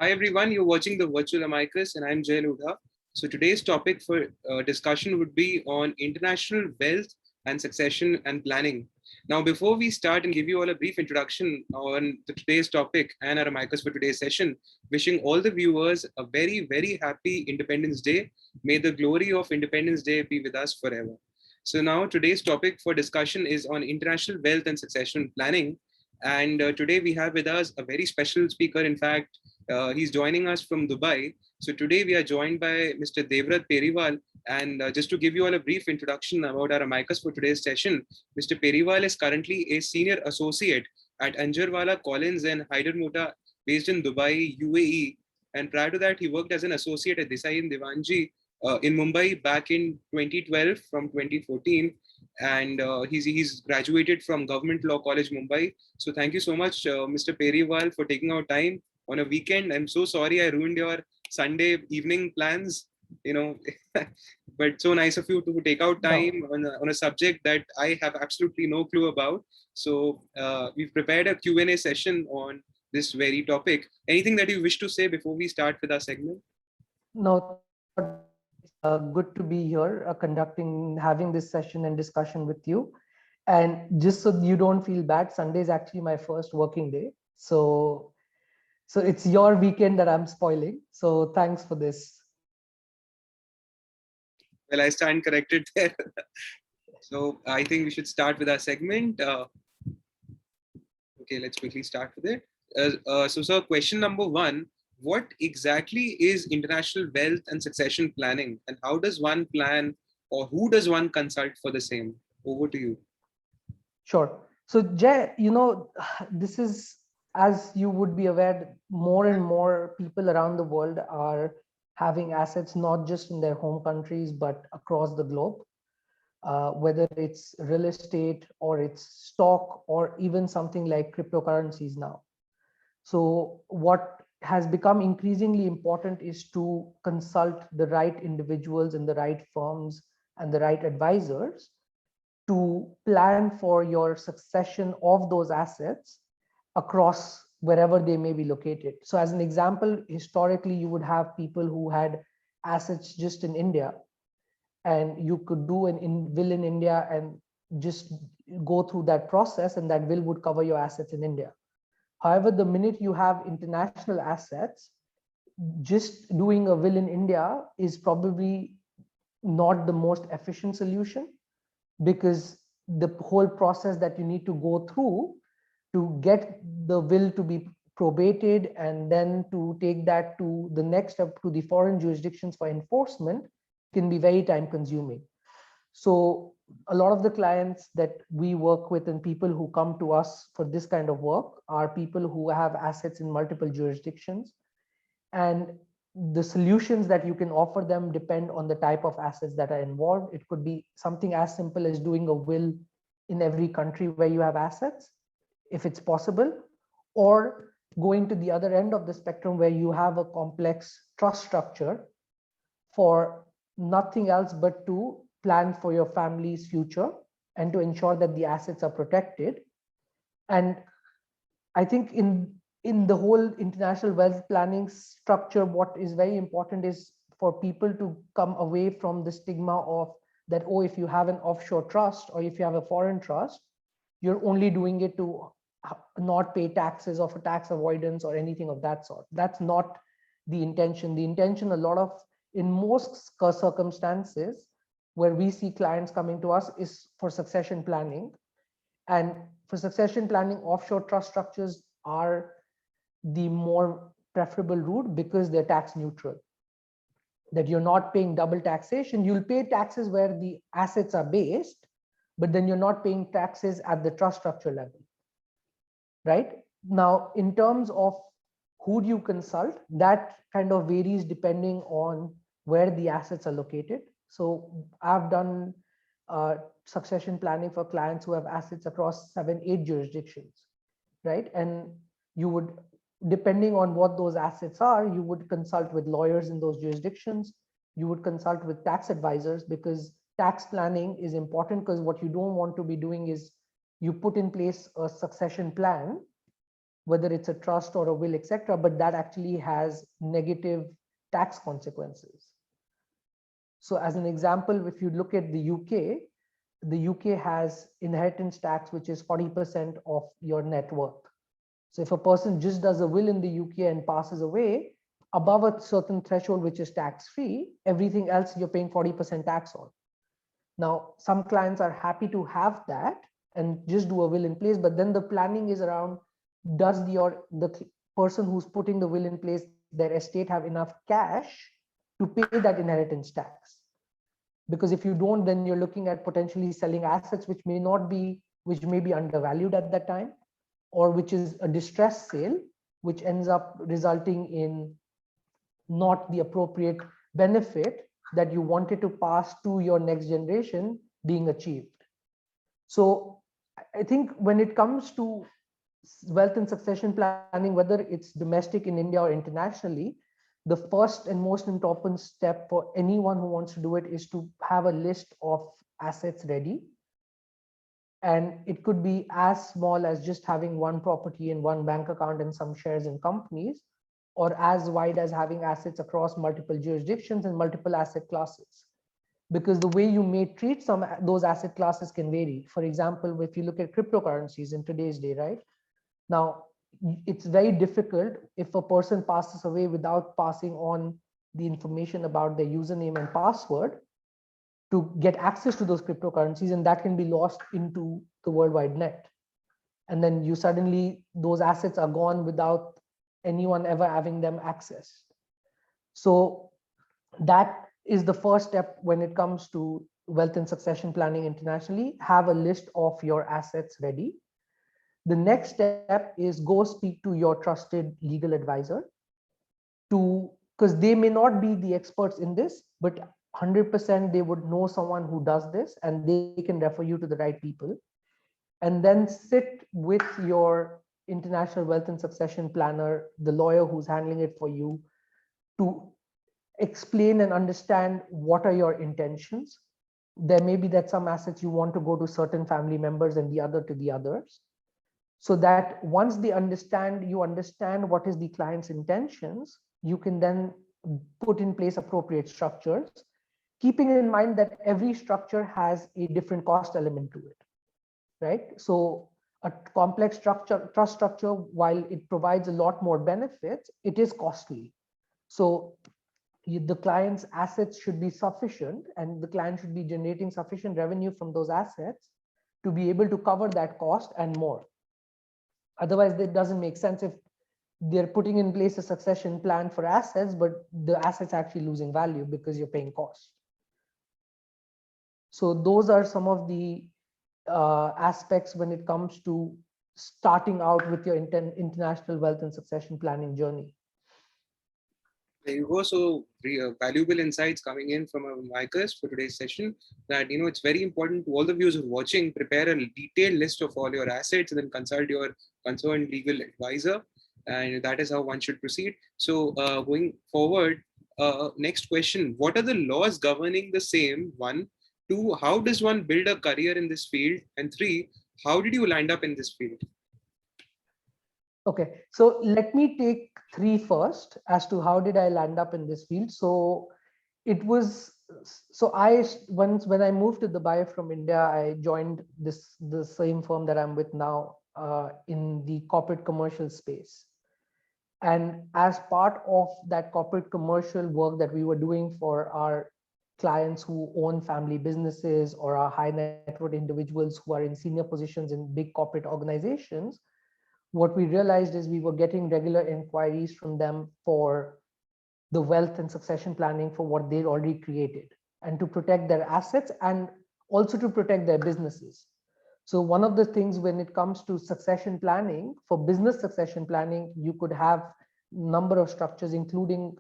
Hi everyone, you're watching the virtual amicus and I'm Jay Ludha. So today's topic for discussion would be on international wealth and succession and planning. Now, before we start and give you all a brief introduction on today's topic and our amicus for today's session, wishing all the viewers a very, very happy Independence Day. May the glory of Independence Day be with us forever. So now today's topic for discussion is on international wealth and succession planning. And today we have with us a very special speaker. In fact, he's joining us from Dubai. So today we are joined by Mr. Devvrat Periwal. And just to give you all a brief introduction about our amicus for today's session, Mr. Periwal is currently a senior associate at Anjarwala Collins and Hydermota based in Dubai, UAE. And prior to that, he worked as an associate at Desai and Divanji in Mumbai back in 2012 from 2014. And he's graduated from Government Law College, Mumbai. So thank you so much, Mr. Periwal, for taking our time on a weekend. I'm so sorry I ruined your Sunday evening plans, you know, but so nice of you to take out time on a subject that I have absolutely no clue about. So we've prepared a Q&A session on this very topic. Anything that you wish to say before we start with our segment? No, good to be here, having this session and discussion with you. And just so you don't feel bad, Sunday is actually my first working day. So it's your weekend that I'm spoiling. So thanks for this. Well, I stand corrected there. So I think we should start with our segment. Okay, let's quickly start with it. So, question number one, what exactly is international wealth and succession planning, and how does one plan, or who does one consult for the same? Over to you. Sure. So Jay, this is, as you would be aware, more and more people around the world are having assets not just in their home countries, but across the globe. Whether it's real estate or it's stock or even something like cryptocurrencies now. So what has become increasingly important is to consult the right individuals and the right firms and the right advisors to plan for your succession of those assets across wherever they may be located. So as an example, historically, you would have people who had assets just in India, and you could do will in India and just go through that process, and that will would cover your assets in India. However, the minute you have international assets, just doing a will in India is probably not the most efficient solution, because the whole process that you need to go through to get the will to be probated and then to take that to the next step to the foreign jurisdictions for enforcement can be very time consuming. So a lot of the clients that we work with and people who come to us for this kind of work are people who have assets in multiple jurisdictions, and the solutions that you can offer them depend on the type of assets that are involved. It could be something as simple as doing a will in every country where you have assets, if it's possible, or going to the other end of the spectrum where you have a complex trust structure for nothing else but to plan for your family's future and to ensure that the assets are protected. And I think in the whole international wealth planning structure, what is very important is for people to come away from the stigma of that, oh, if you have an offshore trust or if you have a foreign trust, you're only doing it to not pay taxes or for tax avoidance or anything of that sort. That's not the intention. The intention, in most circumstances where we see clients coming to us, is for succession planning. And for succession planning, offshore trust structures are the more preferable route because they're tax neutral. That you're not paying double taxation. You'll pay taxes where the assets are based, but then you're not paying taxes at the trust structure level. Right? Now, in terms of who do you consult, that kind of varies depending on where the assets are located. So I've done succession planning for clients who have assets across 7-8 jurisdictions, right? And you would, depending on what those assets are, you would consult with lawyers in those jurisdictions. You would consult with tax advisors, because tax planning is important, because what you don't want to be doing is you put in place a succession plan whether it's a trust or a will, etc., but that actually has negative tax consequences. So as an example, if you look at the UK has inheritance tax, which is 40% of your net worth. So if a person just does a will in the UK and passes away, above a certain threshold, which is tax-free, everything else you're paying 40% tax on. Now, some clients are happy to have that and just do a will in place, but then the planning is around, does the person who's putting the will in place, their estate have enough cash to pay that inheritance tax? Because if you don't, then you're looking at potentially selling assets which may be undervalued at that time, or which is a distressed sale, which ends up resulting in not the appropriate benefit that you wanted to pass to your next generation being achieved. So I think when it comes to wealth and succession planning, whether it's domestic in India or internationally, the first and most important step for anyone who wants to do it is to have a list of assets ready. And it could be as small as just having one property and one bank account and some shares in companies, or as wide as having assets across multiple jurisdictions and multiple asset classes. Because the way you may treat those asset classes can vary. For example, if you look at cryptocurrencies in today's day, right? Now, it's very difficult if a person passes away without passing on the information about their username and password to get access to those cryptocurrencies, and that can be lost into the worldwide net. And then you suddenly, those assets are gone without anyone ever having them accessed. So that is the first step when it comes to wealth and succession planning internationally. Have a list of your assets ready. The next step is go speak to your trusted legal advisor, because they may not be the experts in this, but 100% they would know someone who does this and they can refer you to the right people. And then sit with your international wealth and succession planner, the lawyer who's handling it for you, to explain and understand what are your intentions. There may be that some assets you want to go to certain family members and the other to the others. So that once you understand what is the client's intentions, you can then put in place appropriate structures, keeping in mind that every structure has a different cost element to it, right? So a complex trust structure, while it provides a lot more benefits, it is costly. So the client's assets should be sufficient, and the client should be generating sufficient revenue from those assets to be able to cover that cost and more. Otherwise, it doesn't make sense if they're putting in place a succession plan for assets, but the assets actually losing value because you're paying cost. So those are some of the aspects when it comes to starting out with your international wealth and succession planning journey. There you go. So valuable insights coming in from our Micahs for today's session, that it's very important to all the viewers who are watching, prepare a detailed list of all your assets and then consult your concerned legal advisor. And that is how one should proceed. So going forward, next question, what are the laws governing the same? 1, 2, how does one build a career in this field? And 3, how did you land up in this field? Okay, so let me take 3 first as to how did I land up in this field. So it was, when I moved to Dubai from India, I joined the same firm that I'm with now in the corporate commercial space. And as part of that corporate commercial work that we were doing for our clients who own family businesses or are high net worth individuals who are in senior positions in big corporate organizations, what we realized is we were getting regular inquiries from them for the wealth and succession planning for what they'd already created, and to protect their assets and also to protect their businesses. So one of the things when it comes to succession planning, for business succession planning, you could have a number of structures, including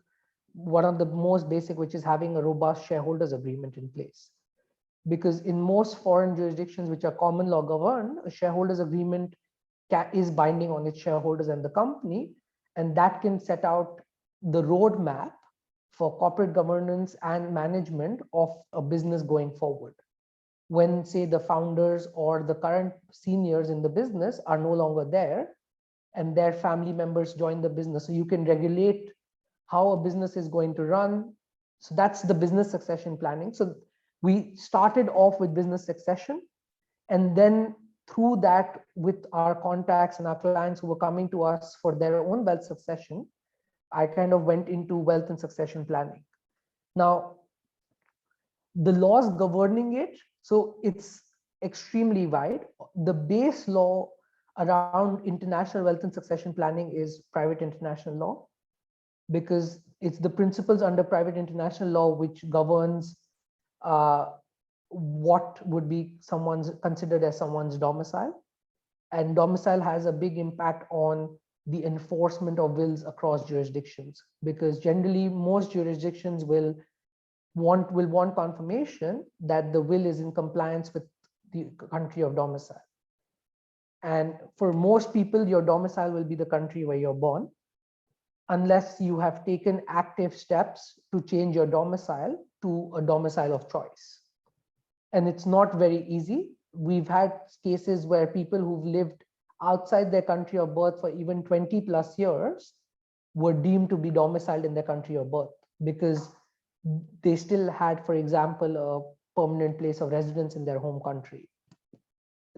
one of the most basic, which is having a robust shareholders agreement in place. Because in most foreign jurisdictions which are common law governed, a shareholders agreement is binding on its shareholders and the company, and that can set out the roadmap for corporate governance and management of a business going forward. When, say, the founders or the current seniors in the business are no longer there, and their family members join the business. So you can regulate how a business is going to run. So that's the business succession planning. So we started off with business succession, and then through that, with our contacts and our clients who were coming to us for their own wealth succession, I kind of went into wealth and succession planning. Now, the laws governing it, so it's extremely wide. The base law around international wealth and succession planning is private international law, because it's the principles under private international law which governs what would be someone's considered as someone's domicile. And domicile has a big impact on the enforcement of wills across jurisdictions, because generally most jurisdictions will want confirmation that the will is in compliance with the country of domicile. And for most people, your domicile will be the country where you're born, unless you have taken active steps to change your domicile to a domicile of choice. And it's not very easy. We've had cases where people who've lived outside their country of birth for even 20 plus years were deemed to be domiciled in their country of birth, because they still had, for example, a permanent place of residence in their home country.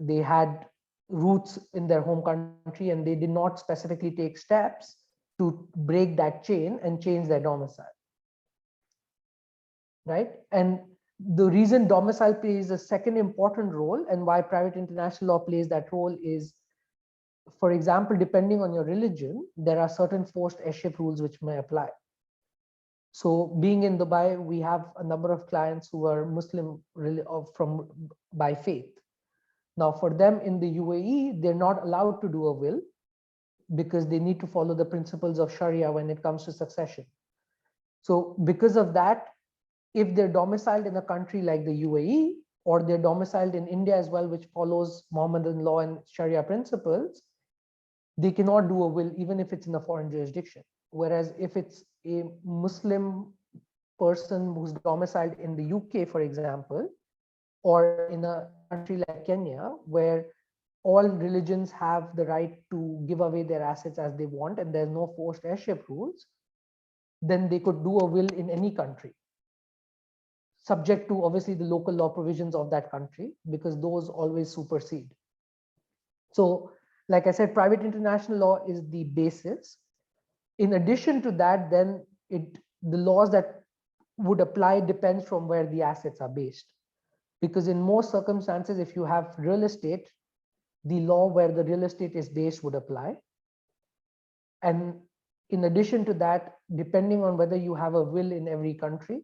They had roots in their home country, and they did not specifically take steps to break that chain and change their domicile, right? And the reason domicile plays a second important role, and why private international law plays that role, is, for example, depending on your religion, there are certain forced heirship rules which may apply. So being in Dubai, we have a number of clients who are Muslim by faith. Now, for them in the UAE, they're not allowed to do a will, because they need to follow the principles of Sharia when it comes to succession. So because of that, if they're domiciled in a country like the UAE, or they're domiciled in India as well, which follows Mohammedan law and Sharia principles, they cannot do a will even if it's in a foreign jurisdiction. Whereas if it's a Muslim person who's domiciled in the UK, for example, or in a country like Kenya, where all religions have the right to give away their assets as they want, and there's no forced heirship rules, then they could do a will in any country, subject to obviously the local law provisions of that country, because those always supersede. So, like I said, private international law is the basis. In addition to that, then the laws that would apply depends from where the assets are based. Because in most circumstances, if you have real estate, the law where the real estate is based would apply. And in addition to that, depending on whether you have a will in every country,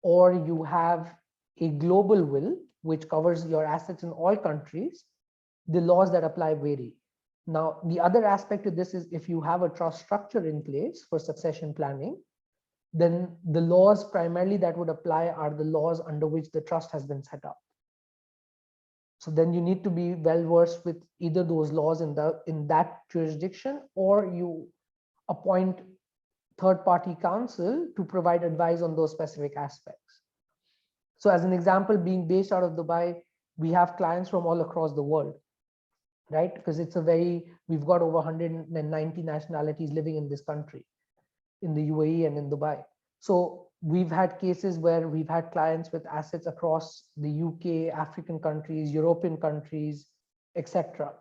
or you have a global will, which covers your assets in all countries, the laws that apply vary. Now, the other aspect to this is, if you have a trust structure in place for succession planning, then the laws primarily that would apply are the laws under which the trust has been set up. So then you need to be well versed with either those laws in that jurisdiction, or you appoint third-party counsel to provide advice on those specific aspects. So as an example, being based out of Dubai, we have clients from all across the world, right? Because we've got over 190 nationalities living in this country, in the UAE and in Dubai. So we've had cases where we've had clients with assets across the UK, African countries, European countries, etc.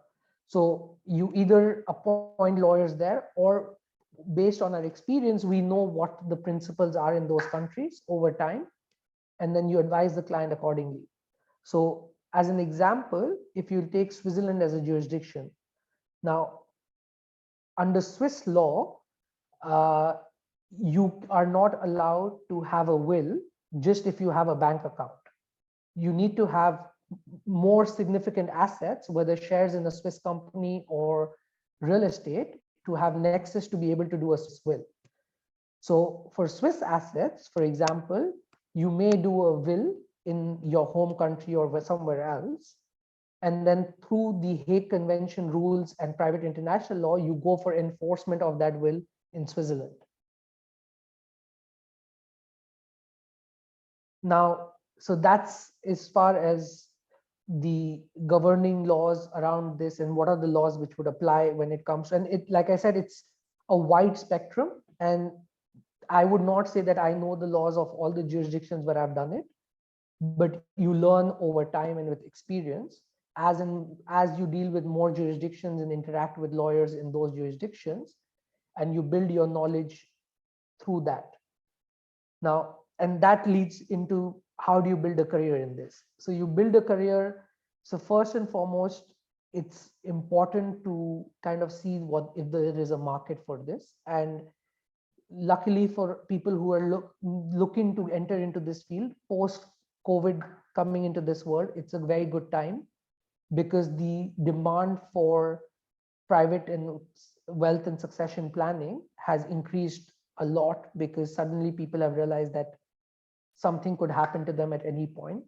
So you either appoint lawyers there, or based on our experience, we know what the principles are in those countries over time, and then you advise the client accordingly. So as an example, if you take Switzerland as a jurisdiction, now under Swiss law, you are not allowed to have a will just if you have a bank account. You need to have more significant assets, whether shares in a Swiss company or real estate, to have nexus to be able to do a Swiss will. So for Swiss assets, for example, you may do a will in your home country or somewhere else, and then through the Hague Convention rules and private international law, you go for enforcement of that will in Switzerland. Now, so that's as far as the governing laws around this and what are the laws which would apply when it comes, and it, like I said, it's a wide spectrum, and I would not say that I know the laws of all the jurisdictions where I've done it, but you learn over time and with experience as you deal with more jurisdictions and interact with lawyers in those jurisdictions, and you build your knowledge through that. Now, and that leads into how do you build a career in this? So you build a career. So first and foremost, it's important to kind of see what if there is a market for this. And luckily for people who are looking to enter into this field post COVID coming into this world, it's a very good time because the demand for private and wealth and succession planning has increased a lot because suddenly people have realized that something could happen to them at any point.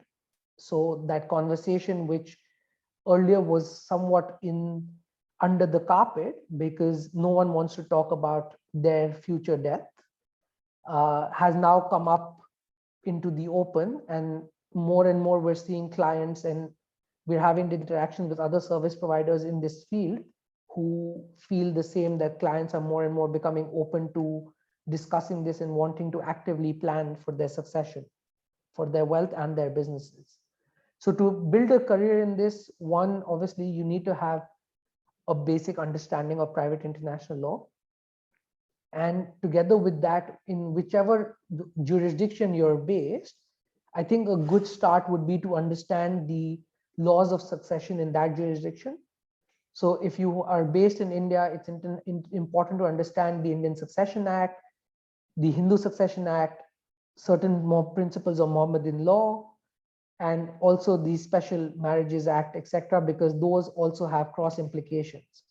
So that conversation, which earlier was somewhat in under the carpet because no one wants to talk about their future death, has now come up into the open, and more we're seeing clients and we're having the interaction with other service providers in this field who feel the same, that clients are more and more becoming open to discussing this and wanting to actively plan for their succession, for their wealth and their businesses. So to build a career in this, one, obviously you need to have a basic understanding of private international law. And together with that, in whichever jurisdiction you're based, I think a good start would be to understand the laws of succession in that jurisdiction. So if you are based in India, it's important to understand the Indian Succession Act, the Hindu Succession Act, certain more principles of Mohammedan law, and also the Special Marriages Act, etc., because those also have cross implications.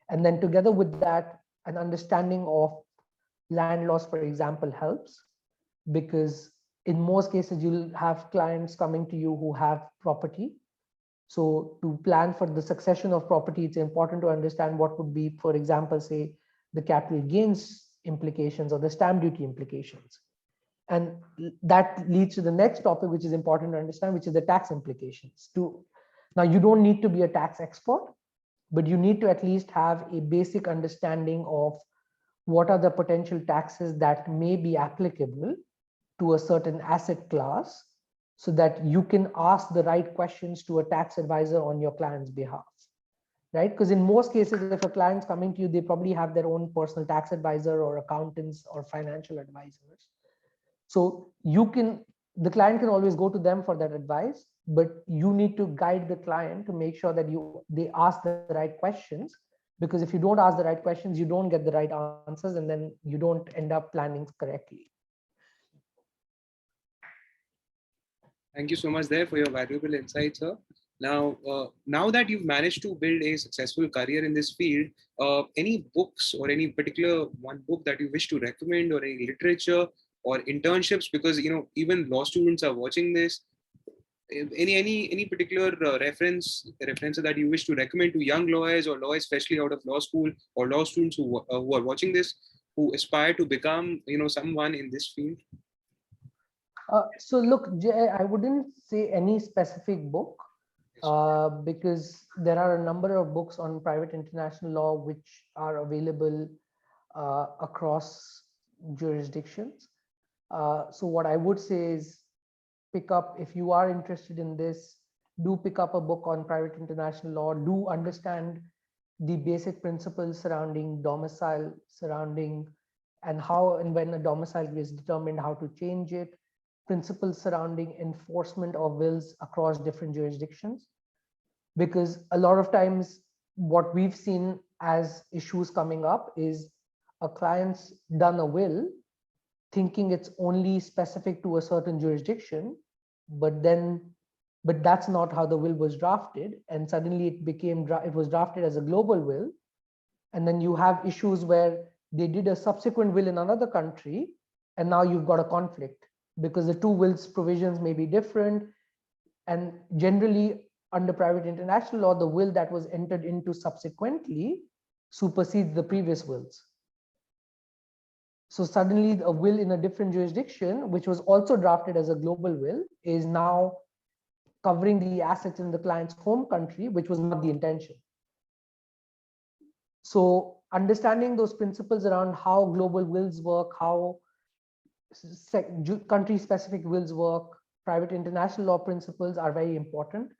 And then together with that, an understanding of land laws, for example, helps, because in most cases you'll have clients coming to you who have property. So to plan for the succession of property, it's important to understand what would be, for example, say the capital gains implications or the stamp duty implications. And that leads to the next topic, which is important to understand, which is the tax implications. Now, you don't need to be a tax expert, but you need to at least have a basic understanding of what are the potential taxes that may be applicable to a certain asset class, so that you can ask the right questions to a tax advisor on your client's behalf, right? Because in most cases, if a client's coming to you, they probably have their own personal tax advisor or accountants or financial advisors. So the client can always go to them for that advice, but you need to guide the client to make sure that they ask the right questions, because if you don't ask the right questions, you don't get the right answers, and then you don't end up planning correctly. Thank you so much there for your valuable insights, sir. Now that you've managed to build a successful career in this field, any books or any particular one book that you wish to recommend, or any literature or internships, because even law students are watching this. Any particular reference that you wish to recommend to young lawyers or lawyers, especially out of law school, or law students who are watching this, who aspire to become someone in this field? So look, Jay, I wouldn't say any specific book, because there are a number of books on private international law which are available across jurisdictions. So what I would say is pick up, if you are interested in this, do pick up a book on private international law, do understand the basic principles surrounding domicile, and how and when a domicile is determined, how to change it, principles surrounding enforcement of wills across different jurisdictions. Because a lot of times what we've seen as issues coming up is a client's done a will thinking it's only specific to a certain jurisdiction, but that's not how the will was drafted, and suddenly it was drafted as a global will, and then you have issues where they did a subsequent will in another country, and now you've got a conflict because the two wills provisions may be different. And generally under private international law, the will that was entered into subsequently supersedes the previous wills. So suddenly a will in a different jurisdiction, which was also drafted as a global will, is now covering the assets in the client's home country, which was not the intention. So understanding those principles around how global wills work, how country specific wills work, private international law principles are very important.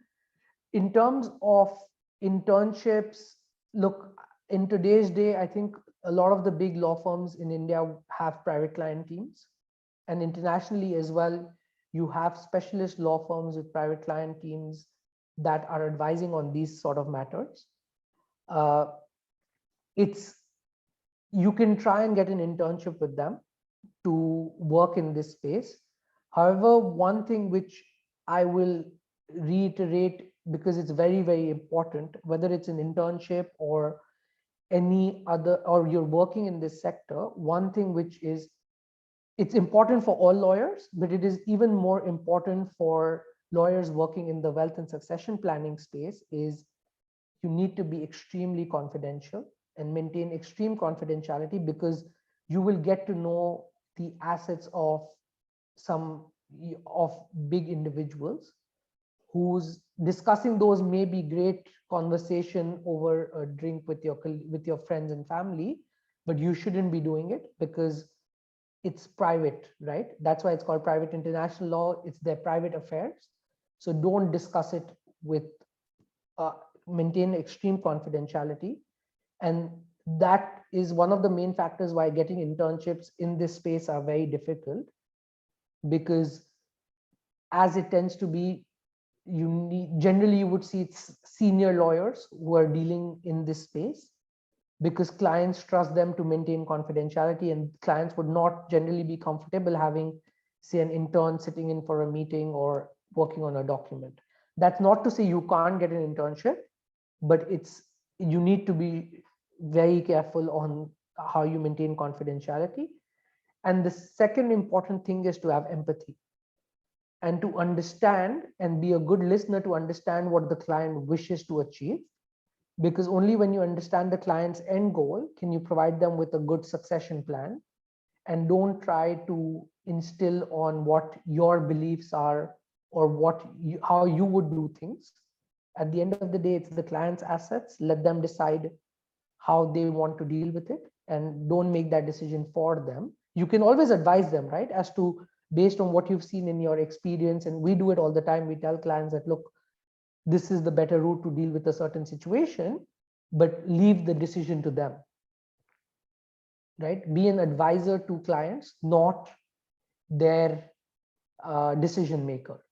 In terms of internships, look, in today's day, I think a lot of the big law firms in India have private client teams, and internationally as well, you have specialist law firms with private client teams that are advising on these sort of matters. It's you can try and get an internship with them to work in this space. However, one thing which I will reiterate, because it's very, very important, whether it's an internship or any other, or you're working in this sector, one thing which is, it's important for all lawyers, but it is even more important for lawyers working in the wealth and succession planning space, is you need to be extremely confidential and maintain extreme confidentiality, because you will get to know the assets of some of big individuals who's discussing those may be great conversation over a drink with your friends and family, but you shouldn't be doing it because it's private, right? That's why it's called private international law. It's their private affairs. So don't discuss it with, maintain extreme confidentiality. And that is one of the main factors why getting internships in this space are very difficult, because as it tends to be, generally you would see it's senior lawyers who are dealing in this space, because clients trust them to maintain confidentiality, and clients would not generally be comfortable having, say, an intern sitting in for a meeting or working on a document. That's not to say you can't get an internship, but you need to be very careful on how you maintain confidentiality. And the second important thing is to have empathy and to understand and be a good listener to understand what the client wishes to achieve, because only when you understand the client's end goal can you provide them with a good succession plan, and don't try to instill on what your beliefs are or how you would do things. At the end of the day, it's the client's assets. Let them decide how they want to deal with it, and don't make that decision for them. You can always advise them, right, as to based on what you've seen in your experience, and we do it all the time. We tell clients that, look, this is the better route to deal with a certain situation, but leave the decision to them, right? Be an advisor to clients, not their decision maker.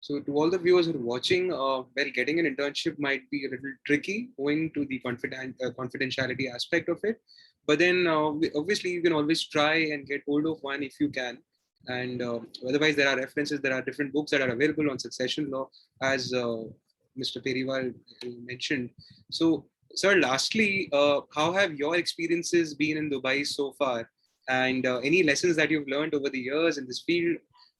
So to all the viewers who are watching, well, getting an internship might be a little tricky owing to the confidentiality aspect of it. But then obviously you can always try and get hold of one if you can. And otherwise there are references, there are different books that are available on succession law, as Mr. Periwal mentioned. So sir, lastly, how have your experiences been in Dubai so far? And any lessons that you've learned over the years in this field?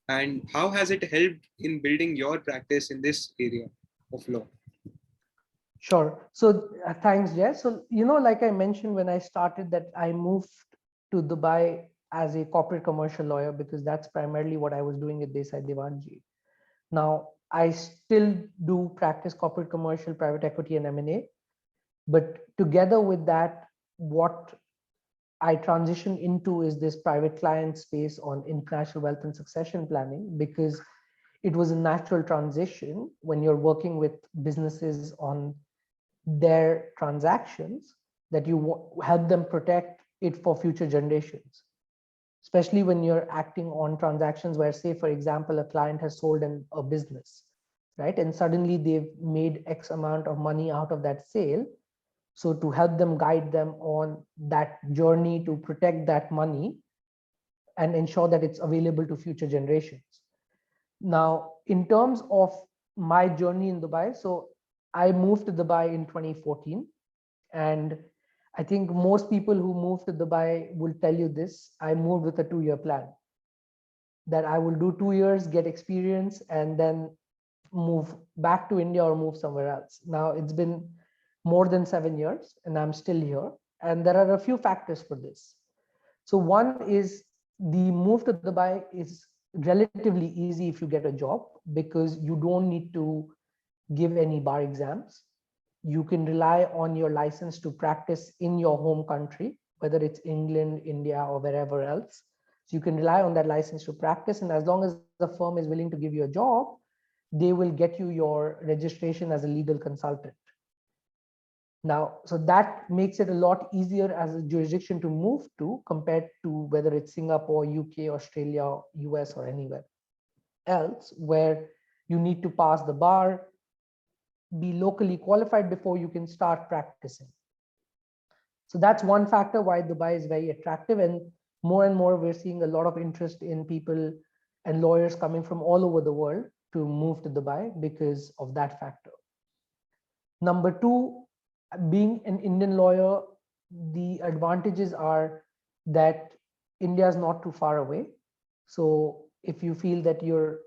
And how has it helped in building your practice in this area of law? Sure. So thanks, Jess. So, like I mentioned when I started, that I moved to Dubai as a corporate commercial lawyer, because that's primarily what I was doing at Desai Divanji. Now, I still do practice corporate commercial, private equity, and M&A. But together with that, what I transitioned into is this private client space on international wealth and succession planning, because it was a natural transition when you're working with businesses on their transactions, that you help them protect it for future generations, especially when you're acting on transactions where, say, for example, a client has sold a business, right? And suddenly they've made X amount of money out of that sale. So to help them, guide them on that journey to protect that money and ensure that it's available to future generations. Now, in terms of my journey in Dubai, so I moved to Dubai in 2014. And I think most people who move to Dubai will tell you this. I moved with a 2-year plan, that I will do 2 years, get experience, and then move back to India or move somewhere else. Now it's been more than 7 years and I'm still here. And there are a few factors for this. So one is the move to Dubai is relatively easy if you get a job, because you don't need to give any bar exams. You can rely on your license to practice in your home country, whether it's England, India, or wherever else. So you can rely on that license to practice. And as long as the firm is willing to give you a job, they will get you your registration as a legal consultant. Now, so that makes it a lot easier as a jurisdiction to move to compared to whether it's Singapore, UK, Australia, US, or anywhere else, where you need to pass the bar, be locally qualified before you can start practicing. So that's one factor why Dubai is very attractive. And more we're seeing a lot of interest in people and lawyers coming from all over the world to move to Dubai because of that factor. Number two, being an Indian lawyer, the advantages are that India is not too far away. So if you feel that you're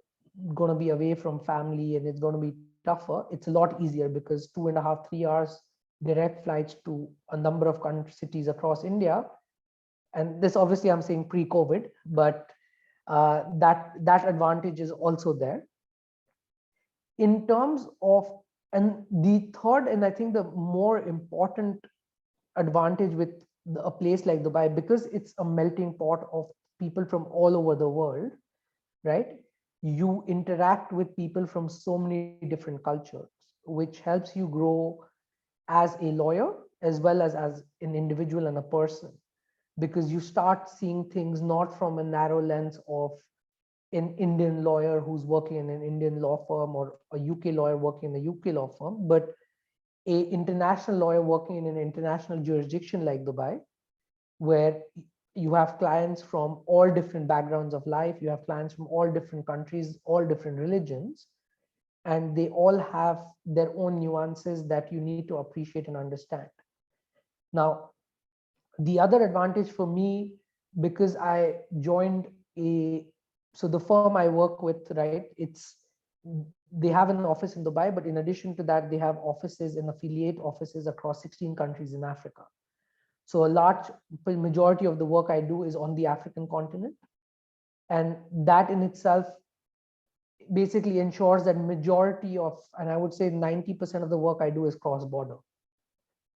going to be away from family and it's going to be tougher, it's a lot easier because 2.5, 3 hours direct flights to a number of cities across India. And this obviously I'm saying pre-COVID, but that advantage is also there. In terms of, and the third, and I think the more important advantage with a place like Dubai, because it's a melting pot of people from all over the world, right? You interact with people from so many different cultures, which helps you grow as a lawyer as well as an individual and a person, because you start seeing things not from a narrow lens of an Indian lawyer who's working in an Indian law firm or a UK lawyer working in a UK law firm, but a international lawyer working in an international jurisdiction like Dubai, where you have clients from all different backgrounds of life, you have clients from all different countries, all different religions, and they all have their own nuances that you need to appreciate and understand. Now, the other advantage for me, because I joined so the firm I work with, right, they have an office in Dubai, but in addition to that, they have offices and affiliate offices across 16 countries in Africa. So a large majority of the work I do is on the African continent. And that in itself basically ensures that majority of, and I would say 90% of the work I do is cross-border,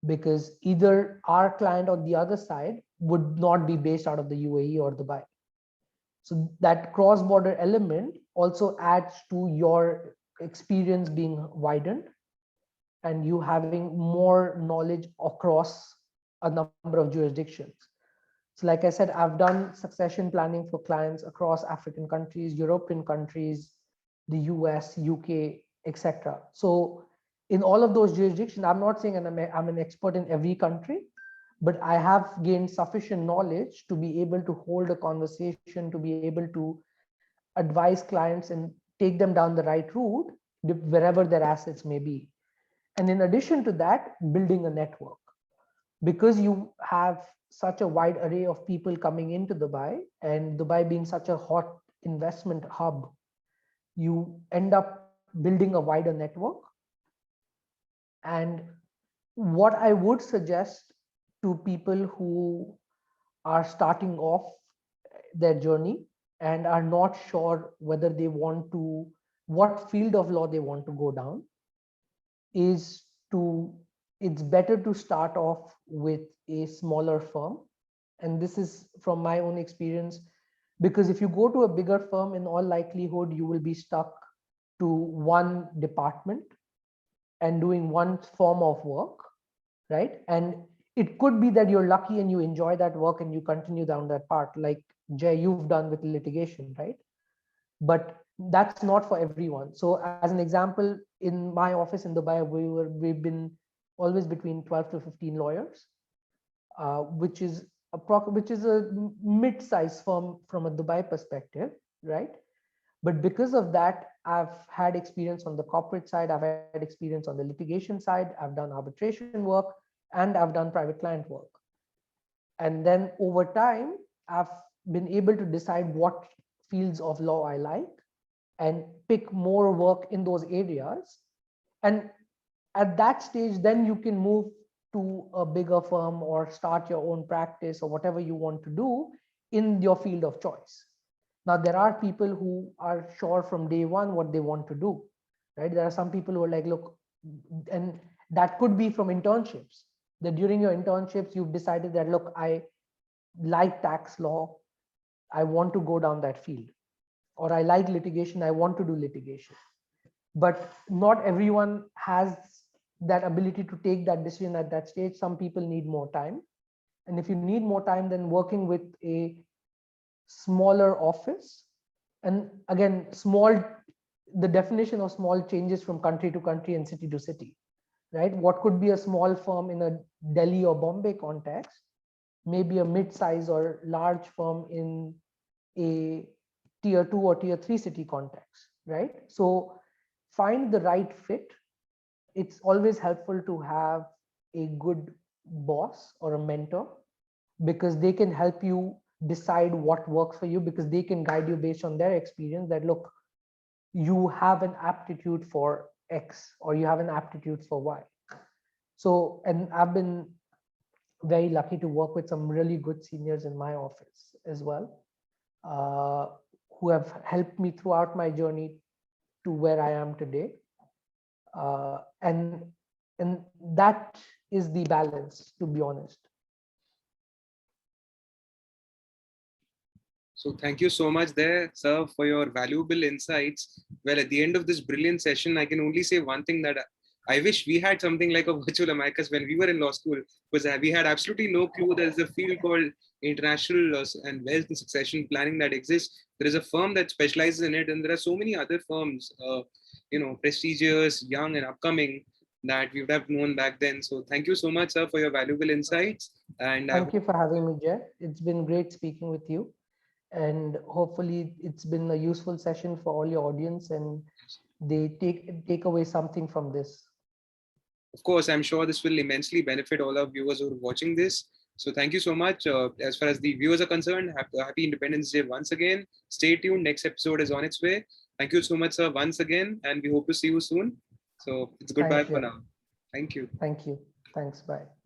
because either our client on the other side would not be based out of the UAE or Dubai. So that cross-border element also adds to your experience being widened and you having more knowledge across a number of jurisdictions. So like I said, I've done succession planning for clients across African countries, European countries, the US, UK, etc. So in all of those jurisdictions, I'm not saying I'm an expert in every country, but I have gained sufficient knowledge to be able to hold a conversation, to be able to advise clients and take them down the right route wherever their assets may be. And in addition to that, building a network. Because you have such a wide array of people coming into Dubai, and Dubai being such a hot investment hub, you end up building a wider network. And what I would suggest to people who are starting off their journey and are not sure whether they want to, what field of law they want to go down, is it's better to start off with a smaller firm. And this is from my own experience, because if you go to a bigger firm, in all likelihood, you will be stuck to one department and doing one form of work, right? And it could be that you're lucky and you enjoy that work and you continue down that path, like Jay, you've done with litigation, right? But that's not for everyone. So as an example, in my office in Dubai, we've been always between 12 to 15 lawyers, which is a mid-sized firm from a Dubai perspective, right? But because of that, I've had experience on the corporate side, I've had experience on the litigation side, I've done arbitration work, and I've done private client work. And then over time, I've been able to decide what fields of law I like and pick more work in those areas. And at that stage, then you can move to a bigger firm or start your own practice or whatever you want to do in your field of choice. Now, there are people who are sure from day one what they want to do, right? There are some people who are like, look, and that could be from internships, that during your internships, you've decided that, look, I like tax law, I want to go down that field, or I like litigation, I want to do litigation. But not everyone has that ability to take that decision at that stage. Some people need more time. And if you need more time, then working with a smaller office, and again, small, the definition of small changes from country to country and city to city, right? What could be a small firm in a Delhi or Bombay context, maybe a mid-size or large firm in a tier 2 or tier 3 city context, right? So find the right fit. It's always helpful to have a good boss or a mentor, because they can help you decide what works for you, because they can guide you based on their experience, that look, you have an aptitude for X or you have an aptitude for Y. So, and I've been very lucky to work with some really good seniors in my office as well, who have helped me throughout my journey to where I am today. And that is the balance, to be honest. So thank you so much there, sir, for your valuable insights. Well, at the end of this brilliant session, I can only say one thing, that I wish we had something like a virtual amicus when we were in law school, because we had absolutely no clue there's a field called international and wealth and succession planning that exists. There is a firm that specializes in it, and there are so many other firms, prestigious, young, and upcoming, that we would have known back then. So thank you so much, sir, for your valuable insights. And thank you for having me, Jay. It's been great speaking with you. And hopefully it's been a useful session for all your audience, and they take away something from this. Of course, I'm sure this will immensely benefit all our viewers who are watching this. So thank you so much. As far as the viewers are concerned, happy Independence Day once again. Stay tuned. Next episode is on its way. Thank you so much, sir, once again. And we hope to see you soon. So it's goodbye Thanks, for Jay. now. Thank you. Thank you. Thanks. Bye.